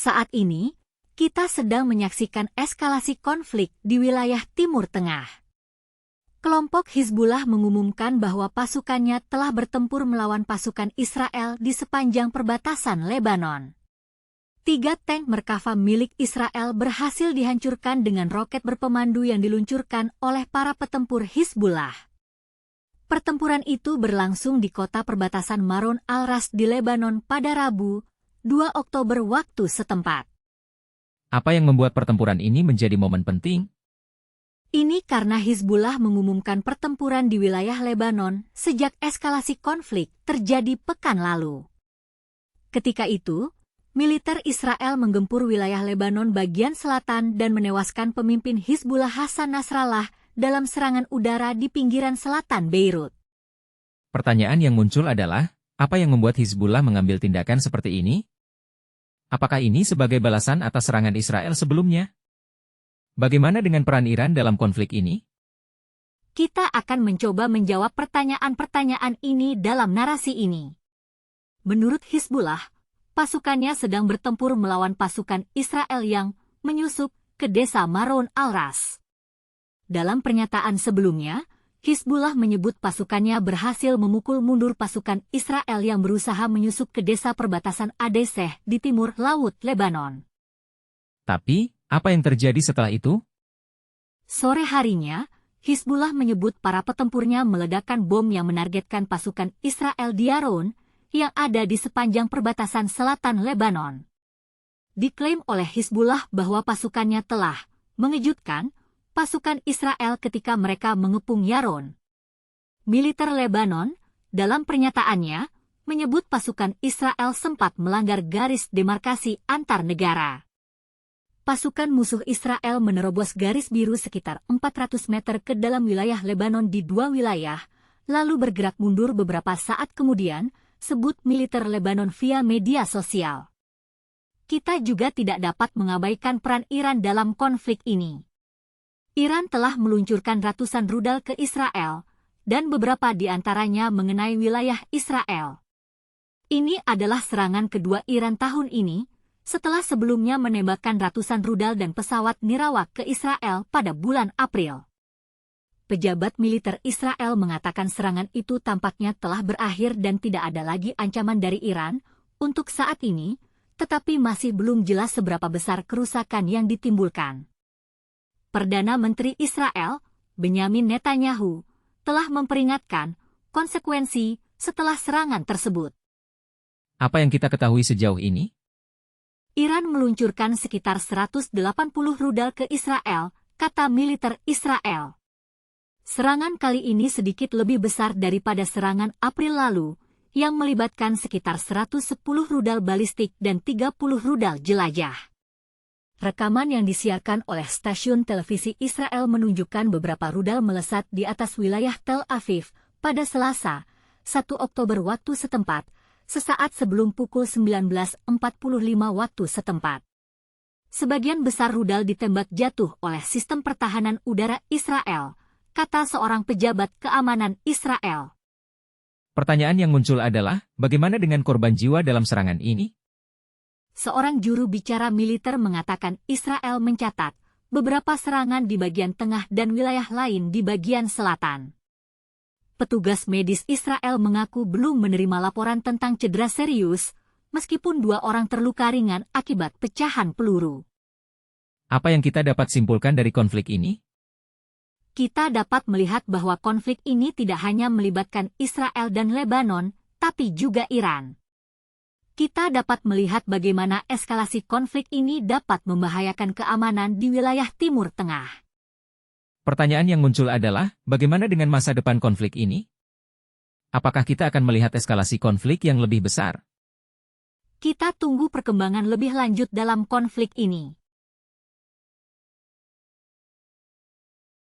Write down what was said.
Saat ini, kita sedang menyaksikan eskalasi konflik di wilayah Timur Tengah. Kelompok Hizbullah mengumumkan bahwa pasukannya telah bertempur melawan pasukan Israel di sepanjang perbatasan Lebanon. 3 tank Merkava milik Israel berhasil dihancurkan dengan roket berpemandu yang diluncurkan oleh para petempur Hizbullah. Pertempuran itu berlangsung di kota perbatasan Maron al-Ras di Lebanon pada Rabu, 2 Oktober waktu setempat. Apa yang membuat pertempuran ini menjadi momen penting? Ini karena Hizbullah mengumumkan pertempuran di wilayah Lebanon sejak eskalasi konflik terjadi pekan lalu. Ketika itu, militer Israel menggempur wilayah Lebanon bagian selatan dan menewaskan pemimpin Hizbullah Hasan Nasrallah dalam serangan udara di pinggiran selatan Beirut. Pertanyaan yang muncul adalah, apa yang membuat Hizbullah mengambil tindakan seperti ini? Apakah ini sebagai balasan atas serangan Israel sebelumnya? Bagaimana dengan peran Iran dalam konflik ini? Kita akan mencoba menjawab pertanyaan-pertanyaan ini dalam narasi ini. Menurut Hizbullah, pasukannya sedang bertempur melawan pasukan Israel yang menyusup ke desa Maron al-Ras. Dalam pernyataan sebelumnya, Hizbullah menyebut pasukannya berhasil memukul mundur pasukan Israel yang berusaha menyusup ke desa perbatasan Adeseh di timur laut Lebanon. Tapi, apa yang terjadi setelah itu? Sore harinya, Hizbullah menyebut para petempurnya meledakkan bom yang menargetkan pasukan Israel di Yaron, yang ada di sepanjang perbatasan selatan Lebanon. Diklaim oleh Hizbullah bahwa pasukannya telah mengejutkan pasukan Israel ketika mereka mengepung Yaron. Militer Lebanon, dalam pernyataannya, menyebut pasukan Israel sempat melanggar garis demarkasi antar negara. Pasukan musuh Israel menerobos garis biru sekitar 400 meter ke dalam wilayah Lebanon di 2 wilayah, lalu bergerak mundur beberapa saat kemudian, sebut militer Lebanon via media sosial. Kita juga tidak dapat mengabaikan peran Iran dalam konflik ini. Iran telah meluncurkan ratusan rudal ke Israel, dan beberapa di antaranya mengenai wilayah Israel. Ini adalah serangan kedua Iran tahun ini, setelah sebelumnya menembakkan ratusan rudal dan pesawat nirawak ke Israel pada bulan April. Pejabat militer Israel mengatakan serangan itu tampaknya telah berakhir dan tidak ada lagi ancaman dari Iran untuk saat ini, tetapi masih belum jelas seberapa besar kerusakan yang ditimbulkan. Perdana Menteri Israel, Benyamin Netanyahu, telah memperingatkan konsekuensi setelah serangan tersebut. Apa yang kita ketahui sejauh ini? Iran meluncurkan sekitar 180 rudal ke Israel, kata militer Israel. Serangan kali ini sedikit lebih besar daripada serangan April lalu, yang melibatkan sekitar 110 rudal balistik dan 30 rudal jelajah. Rekaman yang disiarkan oleh stasiun televisi Israel menunjukkan beberapa rudal melesat di atas wilayah Tel Aviv pada Selasa, 1 Oktober waktu setempat, sesaat sebelum pukul 19.45 waktu setempat. Sebagian besar rudal ditembak jatuh oleh sistem pertahanan udara Israel, kata seorang pejabat keamanan Israel. Pertanyaan yang muncul adalah, bagaimana dengan korban jiwa dalam serangan ini? Seorang juru bicara militer mengatakan Israel mencatat beberapa serangan di bagian tengah dan wilayah lain di bagian selatan. Petugas medis Israel mengaku belum menerima laporan tentang cedera serius, meskipun 2 orang terluka ringan akibat pecahan peluru. Apa yang kita dapat simpulkan dari konflik ini? Kita dapat melihat bahwa konflik ini tidak hanya melibatkan Israel dan Lebanon, tapi juga Iran. Kita dapat melihat bagaimana eskalasi konflik ini dapat membahayakan keamanan di wilayah Timur Tengah. Pertanyaan yang muncul adalah, bagaimana dengan masa depan konflik ini? Apakah kita akan melihat eskalasi konflik yang lebih besar? Kita tunggu perkembangan lebih lanjut dalam konflik ini.